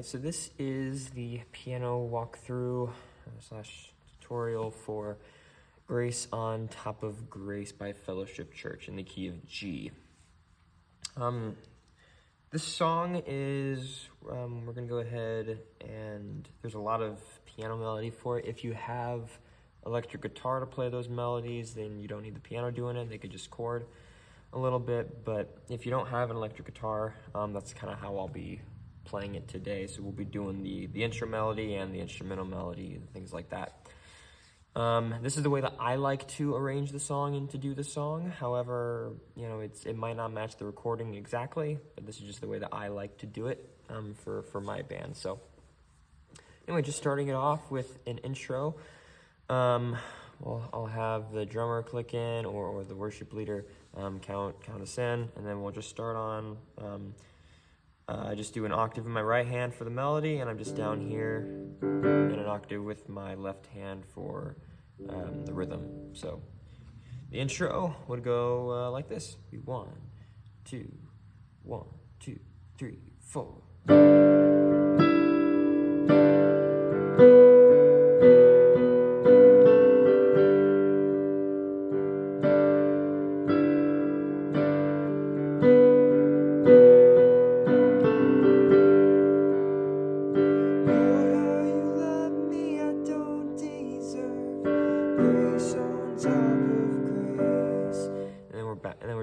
Alright, so this is the piano walkthrough slash tutorial for Grace on Top of Grace by Fellowship Church in the key of G. This song is, we're going to go ahead and there's a lot of piano melody for it. If you have electric guitar to play those melodies, then you don't need the piano doing it. They could just chord a little bit, but if you don't have an electric guitar, that's kind of how I'll be playing it today. So we'll be doing the intro melody and the instrumental melody and things like that. This is the way that I like to arrange the song and to do the song. However, you know, it might not match the recording exactly, but this is just the way that I like to do it for my band. So anyway, just starting it off with an intro. Well, I'll have the drummer click in or the worship leader count us in, and then we'll just start on. I just do an octave in my right hand for the melody, and I'm just down here in an octave with my left hand for the rhythm. So the intro would go like this: 1, 2, 1, 2, 3, 4.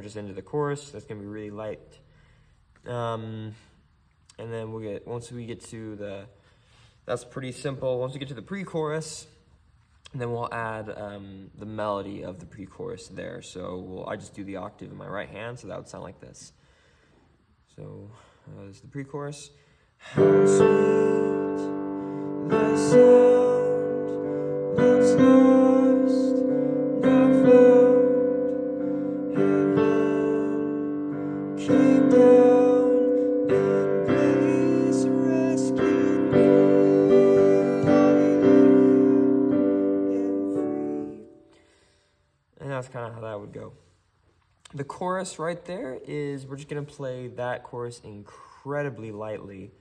Just into the chorus. That's gonna be really light, and then once we get to that's pretty simple. Once we get to the pre-chorus, then we'll add the melody of the pre-chorus there. So I just do the octave in my right hand, so that would sound like this. So this is the pre-chorus. How sweet the sound once lost, now found. Came down and grace rescued me. And that's kind of how that would go. The chorus right there is, we're just going to play that chorus incredibly lightly,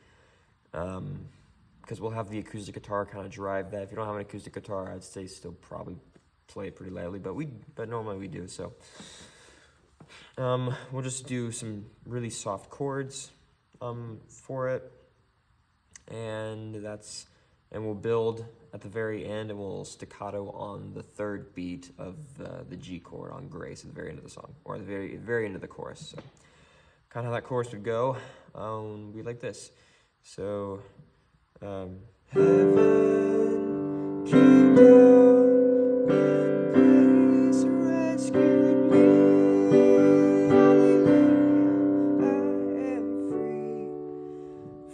because we'll have the acoustic guitar kind of drive that. If you don't have an acoustic guitar, I'd say still probably play it pretty lightly, but normally we do. So we'll just do some really soft chords for it, and we'll build at the very end, and we'll staccato on the third beat of the G chord on Grace at the very end of the song, or at the very end of the chorus. So kind of how that chorus would go, be like this. So heaven came down and grace rescued me.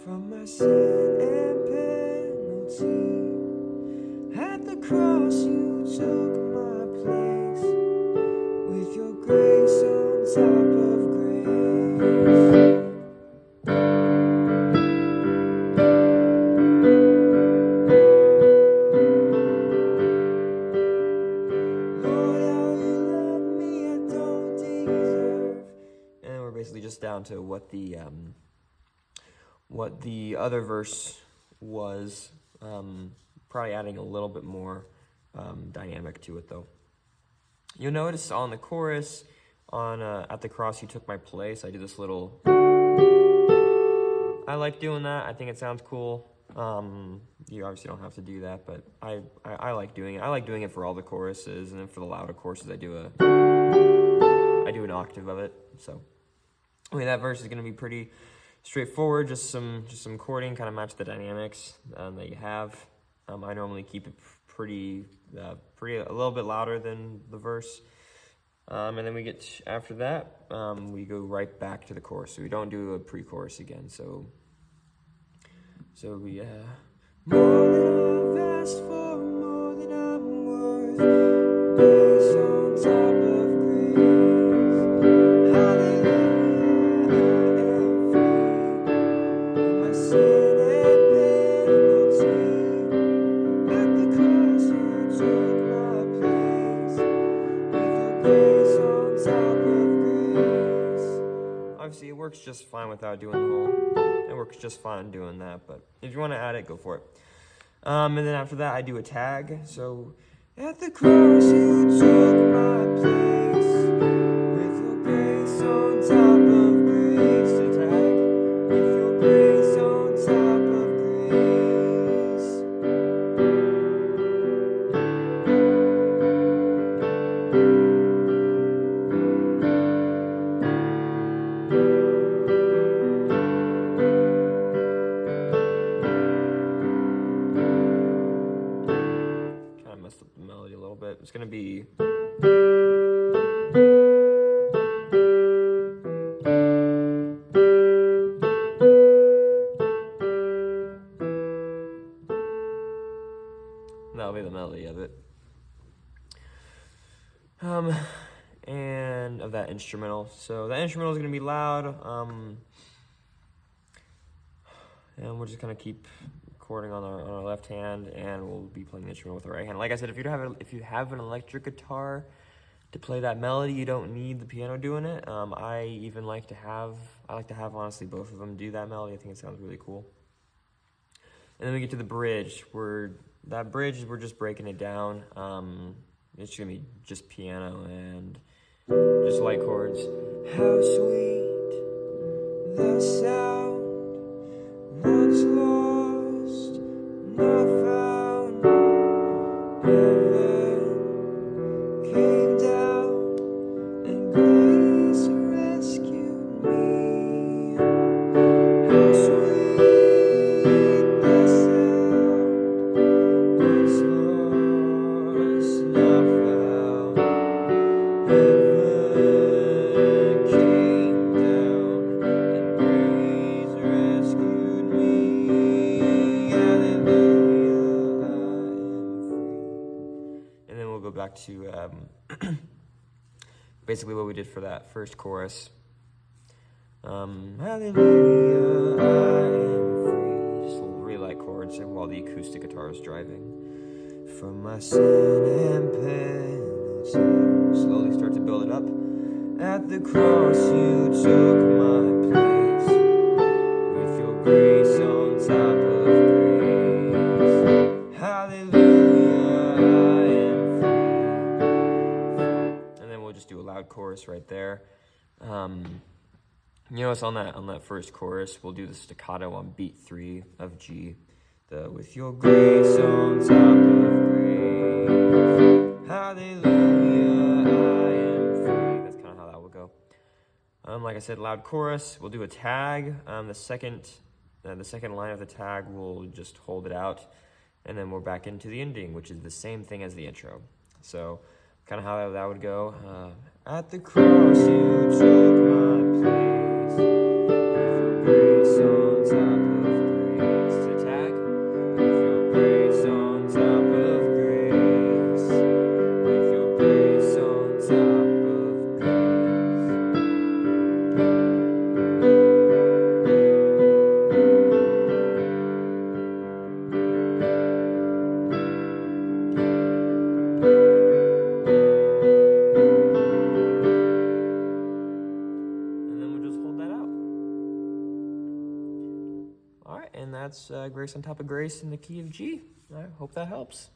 From my sin and penalty, at the cross you took my place, with your grace on top of grace. Lord, how you love me, I don't deserve. And we're basically just down to what the other verse was, probably adding a little bit more dynamic to it though. You'll notice on the chorus, at the cross you took my place, I do this little, I like doing that. I think it sounds cool. You obviously don't have to do that, but I like doing it. I like doing it for all the choruses, and then for the louder choruses I do an octave of it. So I mean, that verse is going to be pretty straightforward, just some chording, kind of match the dynamics that you have. I normally keep it pretty a little bit louder than the verse, and then we get after that, we go right back to the chorus. So we don't do a pre-chorus again. So we more than I've asked for, more than I'm worth, grace on top of grace. Obviously, it works just fine without doing the whole It works just fine doing that, but if you want to add it, go for it. And then after that, I do a tag. So, at the cross you took my place, with your grace on top of grace. To tag, with your grace on top of grace. Kind of messed up the melody a little bit. It's gonna be. That'll be the melody of it. And of that instrumental. So that instrumental is gonna be loud. And we'll just kind of keep recording on our left hand, and we'll be playing the instrumental with our right hand. Like I said, if you have an electric guitar to play that melody, you don't need the piano doing it. I like to have honestly both of them do that melody. I think it sounds really cool. And then we get to the bridge. We're just breaking it down. It's gonna be just piano and just light chords. How sweet the sound, once lost, not found. Heaven came down and grace rescued me. How sweet the sound, once lost, not found. Heaven came down and grace rescued me. Hallelujah, I am free. And then we'll go back to basically what we did for that first chorus. Hallelujah, I am free. Just little really light chords while the acoustic guitar is driving. From my sin and penalty, slowly start to build it up. At the cross you took my place, with your grace on top of grace. Hallelujah, I am free. And then we'll just do a loud chorus right there. You notice on that first chorus, we'll do the staccato on beat 3 of G. With your grace on top of grace. Hallelujah, I am free. That's kind of how that will go. Like I said, loud chorus. We'll do a tag. The second line of the tag, we'll just hold it out, and then we're back into the ending, which is the same thing as the intro. So, kind of how that would go. At the cross you took my place, with your grace on top of grace. To tag, with your grace on top of grace, with your grace on top of and that's Grace on Top of Grace in the key of G. I hope that helps.